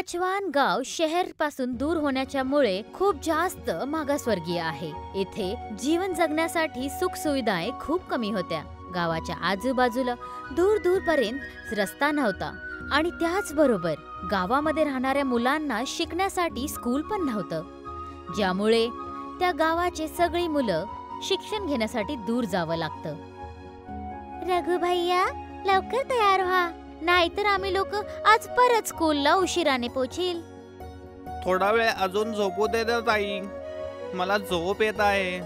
पचवान गाव शहर पासून दूर होण्याच्यामुळे खूप जास्त मागासवर्गीय आहे। इथे जीवन जगण्यासाठी सुख सुविधाएं खूप कमी होत्या। गावाच्या आजूबाजूला दूर दूर पर्यंत रस्ता नव्हता आणि त्याच बरोबर गावामध्ये राहणाऱ्या मुलांना शिकण्यासाठी स्कूल पण नव्हतं, ज्यामुळे त्या गावाचे सगळी मुलं शिक्षण घेण्यासाठी दूर जावं लागतं। रघु भैया, लवकर तयार व्हा, नाहीतर आम्ही लोक आज परत स्कूलला उशिराने पोहोचील। थोडा वेळ अजून झोपू दे ना ताई, मला झोप येत आहे।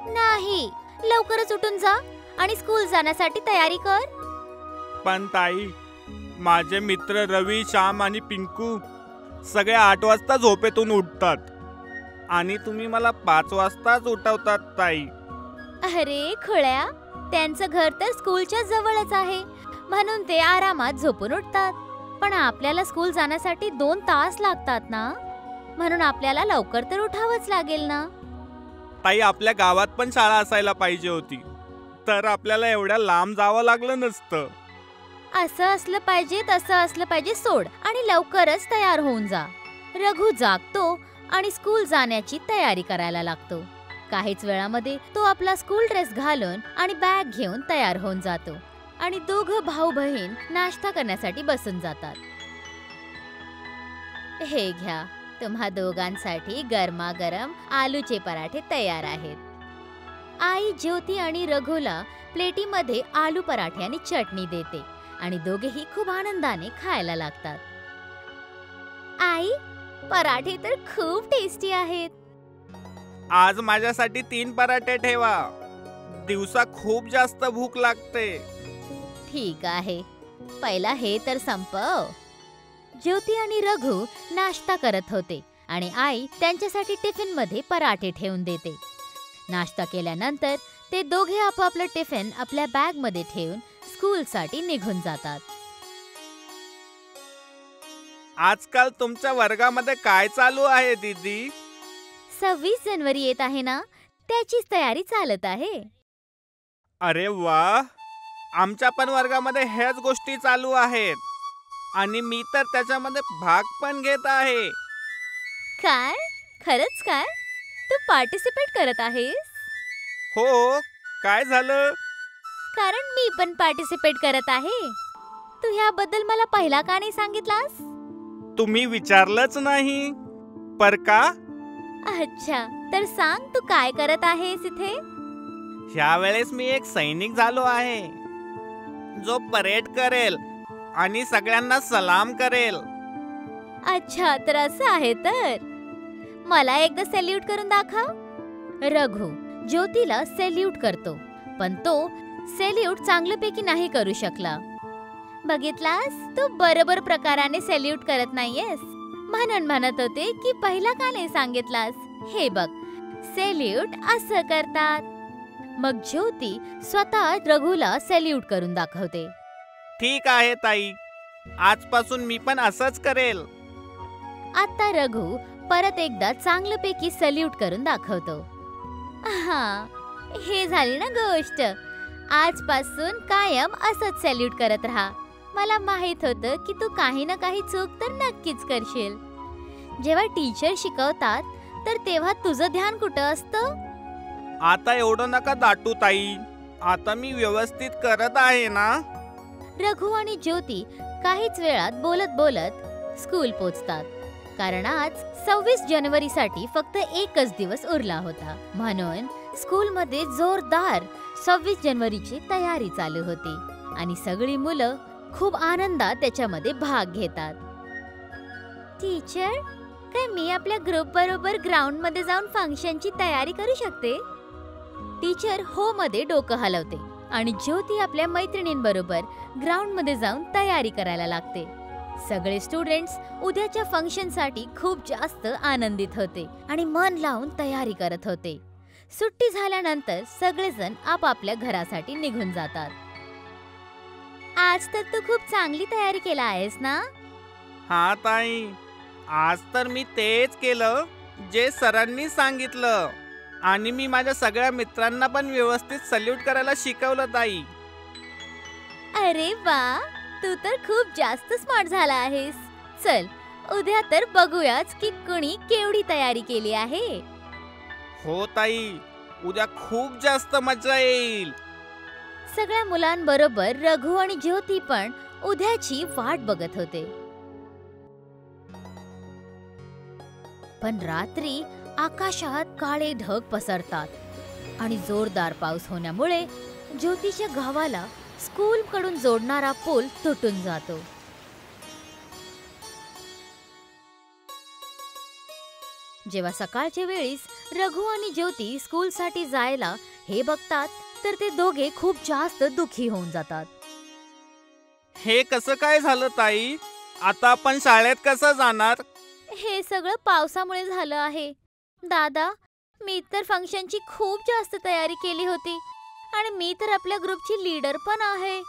नाही, लवकरच उठून जा आणि स्कूल जाण्यासाठी तयारी कर। पण ताई, माझे मित्र रवी, श्याम आणि पिंकू सगळे 8 वाजता झोपेतून उठतात आणि तुम्ही मला 5 वाजताच उठवतात ताई। अरे खुळ्या, त्यांचं घर तर स्कूलच्या जवळच आहे, म्हणून ते आरामात झोपून उठतात। पण आपल्याला स्कूल जाण्यासाठी 2 तास लागतात ना, म्हणून आपल्याला लवकर तर उठावंच लागेल ना। ताई, आपल्या गावात पण शाळा असायला पाहिजे होती, तर आपल्याला एवढ्या लांब जावं लागलं नसतं। असं असलं पाहिजे, तसं असलं पाहिजे, सोड आणि लवकरच तयार होऊन जा। रघु जागतो आणि स्कूल जाण्याची तयारी करायला लागतो। काहीच वेळामध्ये तो आपला स्कूल ड्रेस घालून आणि बॅग घेऊन तयार होऊन जातो आणि दोघं भाऊ बहीण नाश्ता करण्यासाठी बसून जातात। हे घ्या, तुम्हा दोघांसाठी गरमागरम आलूचे पराठे तयार आहेत। आई ज्योती आणि रघुला प्लेटीमध्ये आलू पराठे आणि चटणी देते आणि दोघेही खूप आनंदाने खायला लागतात। आई, पराठे तर खूप टेस्टी आहेत। आज माझ्यासाठी 3 पराठे ठेवा, दिवसा खूप जास्त भूक लागते। ठीक आहे, पहिला हे तर संपव। ज्योती आणि रघु नाश्ता करत होते आणि आई त्यांच्यासाठी टिफिन मध्ये पराठे ठेवून देते। नाश्ता केल्यानंतर ते दोघे आपापलं टिफिन आपल्या बॅग मध्ये ठेवून स्कूलसाठी निघून जातात। आजकाल तुमच्या वर्गामध्ये काय चालू आहे दीदी? 26 जानेवारी येत आहे ना, त्याचीच तयारी चालत आहे। अरे वा, आमच्या पण वर्गामध्ये ह्याच गोष्टी चालू आहेत आणि मी तर त्याच्यामध्ये भाग पण घेत आहे। काय? खरंच काय? तू पार्टिसिपेट करत आहेस? हो, काय झालं? कारण मी पण पार्टिसिपेट करत आहे। तू ह्याबद्दल मला पहिला का नाही सांगितलास? तुम्ही विचारलंच नाही पर का? अच्छा, तर सांग, तू काय करत आहेस इथे? ह्यावेळेस मी एक सैनिक झालो आहे, जो परेड करेल आणि सगळ्यांना सलाम करेल। अच्छा, तर असं आहे तर मला एकदा सॅल्यूट करून दाखव। रघु ज्योतीला सॅल्यूट करतो, पण तो सॅल्यूट चांगल्यापैकी नाही करू शकला। बघितलास, तू बरोबर प्रकाराने सॅल्यूट करत नाहीयेस, म्हणून म्हणत होते की पहिला का नाही सांगितलास। हे बघ, सॅल्यूट असं करतात। मग ज्योती स्वतः रघुला सॅल्यूट करून दाखवते। ठीक आहे ताई, आजपासून मी पण असंच करेल। आता रघु परत एकदा चांगल्यापैकी सॅल्यूट करून दाखवतो। हा, हे झाली ना गोष्ट। आजपासून कायम असंच सॅल्यूट करत राहा। मला माहित होतं की तू काही ना काही चूक तर नक्कीच करशील। जेव्हा टीचर शिकवतात तर तेव्हा तुझं ध्यान कुठं असतं? आता एवढं नका दाटू ताई, आता मी व्यवस्थित करत आहे ना। रघु आणि ज्योती काहीच वेळात बोलत बोलत स्कूल पोहोचतात, कारण आज 26 जानेवारीसाठी फक्त एकच दिवस उरला होता, म्हणून स्कूलमध्ये जोरदार 26 जानेवारीची तयारी चालू होती आणि सगळी मुलं खूप आनंदात त्याच्यामध्ये भाग घेतात। टीचर, काय मी आपल्या ग्रुप बरोबर ग्राउंड मध्ये जाऊन फंक्शनची तयारी करू शकते? टीचर हो मध्ये डोकं हलवते आणि ज्योती आपल्या मैत्रिणींबरोबर ग्राउंड मध्ये जाऊन तयारी करायला लागते। सगळे स्टुडंट्स उद्याच्या फंक्शनसाठी खूप जास्त आनंदित होते आणि मन लावून तयारी करत होते। सुट्टी झाल्यानंतर सगळेजण आपापल्या घरासाठी निघून जातात। आज तर तू खूप चांगली तयारी केला आहेस ना? हा ताई, आज तर मी तेच केलं जे सरांनी सांगितलं आणि मी माझ्या सगळ्या मित्रांना पण व्यवस्थित सॅल्यूट करायला शिकवलं ताई। अरे वा, तू तर खूप जास्त स्मार्ट झाला आहेस। चल, उद्या तर बघूयाच की कुणी केवढी तयारी केली आहे. हो ताई, उद्या खूप जास्त मजा येईल. सगळ्या मुलांबरोबर रघु आणि ज्योती पण उद्याची वाट बघत होते. पण रात्री आकाशात काळे ढग पसरतात आणि जोरदार पाऊस होण्यामुळे ज्योतीच्या गावाला स्कूल कडून जोडणारा पूल तुटून जातो. जेव्हा सकाळच्या वेळीस रघु आणि ज्योती स्कूलसाठी जायला हे बघतात तर ते दोघे खूप जास्त दुखी होऊन जातात. हे कसं काय झालं ताई? आता आपण शाळेत कसं जाणार? हे सगळं पावसामुळे झालं आहे. दादा, मी तर फंक्शनची खूप जास्त तयारी केली होती आणि मी तर आपल्या ग्रुपची लीडर पण आहे.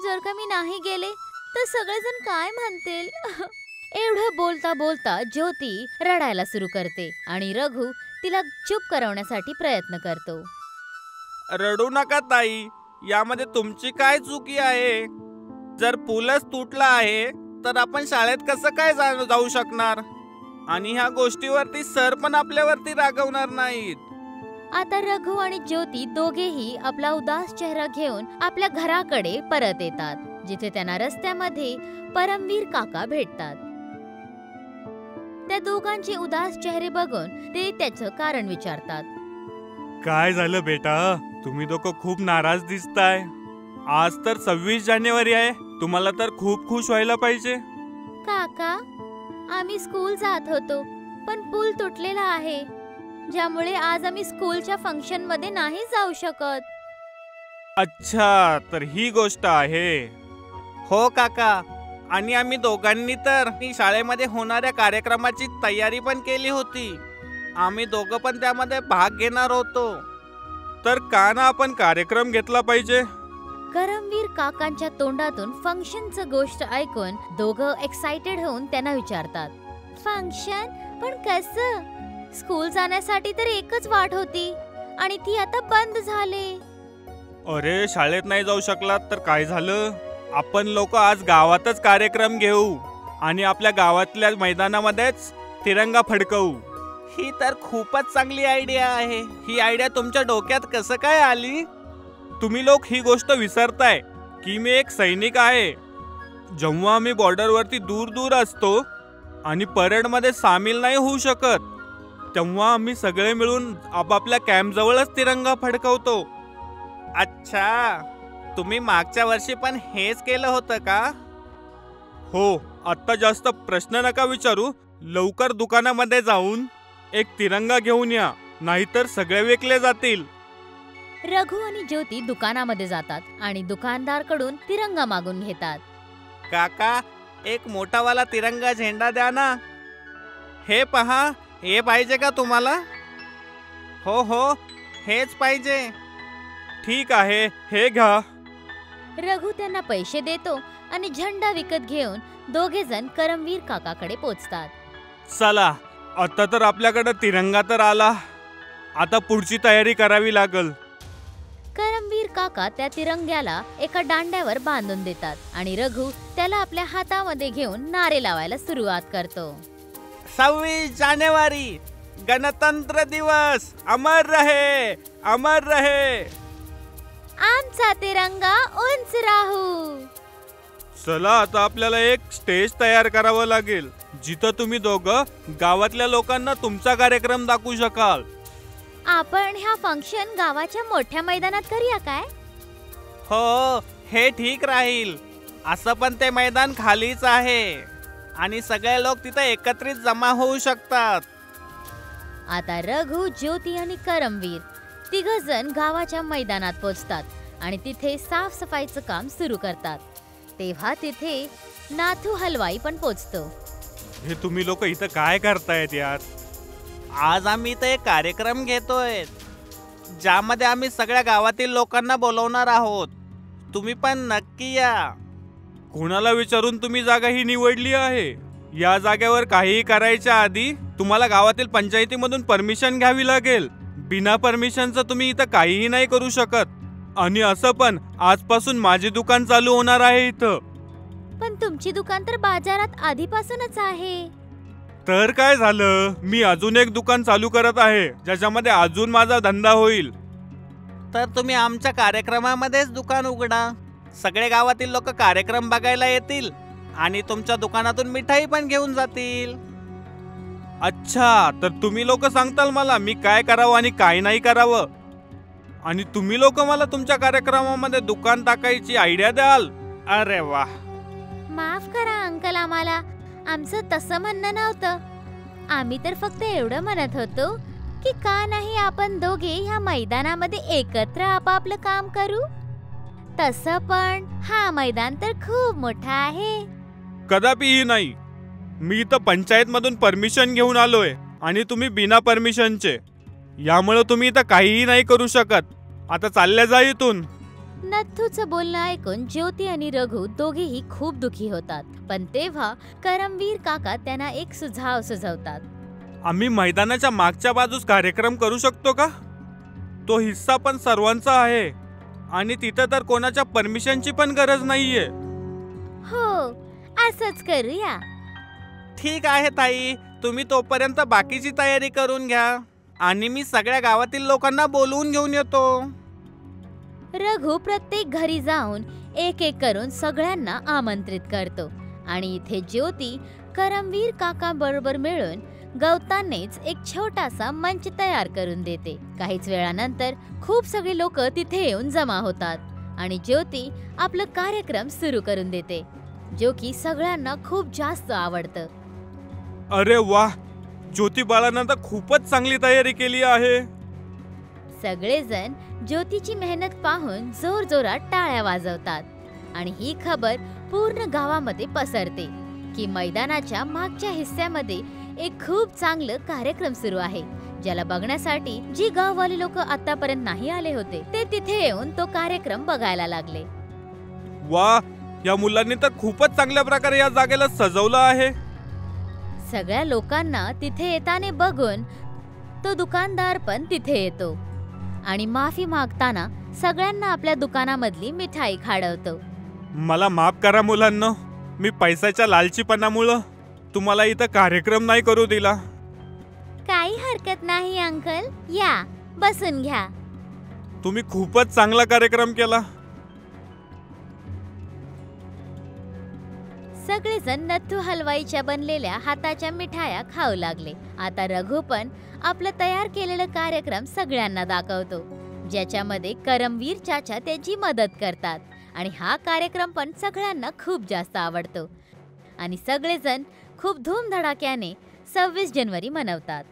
जर का मी नाही गेले तर सगळेजण काय म्हणतील? एवढं बोलता बोलता ज्योती रडायला सुरू करते आणि रघु तिला चूप करवण्यासाठी प्रयत्न करतो. रडू नका ताई, यामध्ये तुमची काय चुकी आहे? जर पूलच तुटला आहे तर आपण शाळेत कसं काय जाऊ शकणार? आणि ह्या गोष्टीवरती सर पण आपल्यावरती रागवणार नाहीत. आता रघु आणि ज्योती दोघेही आपला उदास चेहरा घेऊन आपल्या घराकडे परत येतात, जिथे त्यांना रस्त्यामध्ये परमवीर काका भेटतात. त्या दोघांचे उदास चेहरे बघून ते त्याचं कारण विचारतात. काय झालं बेटा? तुम्ही दोघं खूप नाराज दिसताय. आज तर 26 जानेवारी आहे. तुम्हाला तर खूप खुश व्हायला पाहिजे. काका, आम्ही स्कूल जात होतो पण पूल तुटलेला आहे, ज्यामुळे आज आम्ही स्कूलच्या फंक्शन मध्ये नाही जाऊ शकत. अच्छा, तर ही गोष्ट आहे. हो काका, आणि आम्ही दोघांनी तर शाळेमध्ये होणाऱ्या कार्यक्रमाची तयारी पण केली होती. आम्ही दोघं पण त्यामध्ये भाग घेणार होतो. तर का ना आपण कार्यक्रम घेतला पाहिजे? करमवीर काकांच्या तोंडातून फंक्शनचं गोष्ट ऐकून दोघं एक्साइटेड होऊन त्यांना विचारतात. फंक्शन? पण कसं? स्कूल जाण्यासाठी तर एकच वाट होती आणि ती आता बंद झाली. अरे, शाळेत नाही जाऊ शकलात तर काय झालं? आपण लोक आज गावातच कार्यक्रम घेऊ आणि आपल्या गावातल्या मैदानामध्येच तिरंगा फडकवू. ही तर खूपच चांगली आयडिया आहे. ही आयडिया तुमच्या डोक्यात कसं काय आली? तुम्ही लोक ही गोष्ट विसरताय की मी एक सैनिक आहे. जेव्हा आम्ही बॉर्डरवरती दूर दूर असतो आणि परेडमध्ये सामील नाही होऊ शकत, तेव्हा आम्ही सगळे मिळून आपापल्या कॅम्प जवळच तिरंगा फडकवतो. अच्छा, तुम्ही मागच्या वर्षी पण हेच केलं होतं का? हो. आता जास्त प्रश्न नका विचारू. लवकर दुकानामध्ये जाऊन एक तिरंगा घेऊन या, नाहीतर सगळे विकले जातील. रघु आणि ज्योती दुकानामध्ये जातात आणि दुकानदारकडून तिरंगा मागून घेतात. काका, एक मोठावाला तिरंगा झेंडा द्या ना. हे पहा, हे पाहिजे का तुम्हाला? हो हो, हेच पाहिजे. ठीक आहे, हे घ्या. रघु त्यांना पैसे देतो आणि झेंडा विकत घेऊन दोघे जण करमवीर काकाकडे पोचतात. चला, आता तर आपल्याकडे तिरंगा तर आला. आता पुढची तयारी करावी लागल. करमवीर काका त्या तिरंग्याला एका दांड्यावर बांधून देतात आणि रघु त्याला आपल्या हातामध्ये घेऊन नारे लावायला सुरुवात करतो. 26 जानेवारी गणतंत्र दिवस अमर रहे, अमर रहे. आमचा तिरंगा उंच राहू. चला, आता आपल्याला एक स्टेज तयार करावं लागेल, जिथं तुम्ही दोघं गावातल्या लोकांना तुमचा कार्यक्रम दाखवू शकाल. आपण ह्या फंक्शन गावाच्या मोठ्या मैदानात करूया काय? हो, हे ठीक राहील. असं पण ते मैदान खालीच आहे आणि सगळे लोक तिथे एकत्रित जमा होऊ शकतात. आता रघु, ज्योती आणि करमवीर तिघजण गावाच्या मैदानात पोचतात आणि तिथे साफसफाईचं काम सुरू करतात. तेव्हा तिथे नाथू हलवाई पण पोचतो. हे तुम्ही लोक इथं काय करतायत यार? आज आम्ही इथं एक कार्यक्रम घेतोय, ज्यामध्ये आम्ही सगळ्या गावातील लोकांना बोलवणार आहोत. तुम्ही पण नक्की या. कोणाला विचारून तुम्ही जागा ही निवडली आहे? या जागेवर काहीही करायच्या आधी तुम्हाला गावातील पंचायतीमधून परमिशन घ्यावी लागेल. बिना परमिशनचं तुम्ही इथं काहीही नाही करू शकत. आणि असं पण आजपासून माझे दुकान चालू होणार आहे इथं. पण तुमची दुकान तर बाजारात आधीपासूनच आहे. तर काय झालं, मी अजून एक दुकान चालू करत आहे ज्याच्यामध्ये अजून माझा धंदा होईल. तर तुम्ही आमच्या कार्यक्रमामध्येच दुकान उघडा. सगळे गावातील लोक कार्यक्रम बघायला येतील आणि तुमच्या दुकानातून मिठाई पण घेऊन जातील. अच्छा, तर तुम्ही लोक सांगताल मला मी काय करावं आणि काय नाही करावं, आणि तुम्ही लोक मला तुमच्या कार्यक्रमामध्ये दुकान टाकायची आयडिया द्याल. अरे वा. माफ करा अंकल, आम्हाला आमचं तसं म्हणणं नव्हतं. आम्ही तर फक्त एवढं म्हणत होतो की का नाही आपण दोघे ह्या मैदानामध्ये एकत्र आपापलं काम करू. तसं पण हा मैदान तर खूप मोठा आहे. कदापिही नाही. मी तर पंचायत मधून परमिशन घेऊन आलोय आणि तुम्ही बिना परमिशनचे. यामुळे तुम्ही इथं काहीही नाही करू शकत. आता चालल्या जा इथून. नथूचं बोलणं ऐकून ज्योती आणि रघु दोघेही खूप दुखी होतात. पण तेव्हा करमवीर काका त्यांना एक सुझाव सुचवतात. आम्ही मैदानाच्या मागच्या बाजूस कार्यक्रम करू शकतो का? तो हिस्सा पण सर्वांचा आहे आणि तिथं तर कोणाच्या परमिशनची पण गरज नाहीये. हो, असंच करूया. ठीक आहे ताई, तुम्ही तोपर्यंत बाकीची तयारी करून घ्या आणि मी सगळ्या गावातील लोकांना बोलवून घेऊन येतो. रघु प्रत्येक घरी जाऊन एक एक करून सगळ्यांना आमंत्रित करतो आणि इथे ज्योती करमवीर काका बरोबर मिळून गवतानेच एक छोटासा मंच तयार करून देते. काहीच वेळानंतर खूप सगळे लोक तिथे येऊन जमा होतात आणि ज्योती आपलं कार्यक्रम सुरू करून देते, जो की सगळ्यांना खूप जास्त आवडतं. अरे वा, ज्योती बाळानं तर खूपच चांगली तयारी केली आहे. सगळेजण ज्योतीची मेहनत पाहून जोरजोरात टाळ्या वाजवतात आणि ही खबर पूर्ण गावामध्ये पसरते की मैदानाच्या मागच्या हिस्स्यामध्ये एक खूप चांगलं कार्यक्रम सुरू आहे, ज्याला बघण्यासाठी जी गाववाली लोक आतापर्यंत नाही आले होते ते तिथे येऊन तो कार्यक्रम बघायला लागले. वा, या मुलांनी तर खूपच चांगल्या प्रकारे या जागेला सजवलं आहे. सगळ्या लोकांना तिथे येताना बघून तो दुकानदार पण तिथे येतो आणि माफी मागताना सगळ्यांना आपल्या दुकानामधली मिठाई खाडवतो. मला माफ करा मुलांनो, मी पैशाच्या लालचीपणामुळे तुम्हाला इथं कार्यक्रम नाही करू दिला. काही हरकत नाही अंकल, या बसून घ्या. तुम्ही खूपच चांगला कार्यक्रम केला. सगळेजण नथू हलवाईच्या बनलेल्या हाताच्या मिठाया खाऊ लागले. आता रघु पण आपलं तयार केलेलं कार्यक्रम सगळ्यांना दाखवतो, ज्याच्यामध्ये करमवीर चाचा त्याची मदत करतात आणि हा कार्यक्रम पण सगळ्यांना खूप जास्त आवडतो आणि सगळेजण खूप धूमधडाक्याने 26 जानेवारी मनवतात.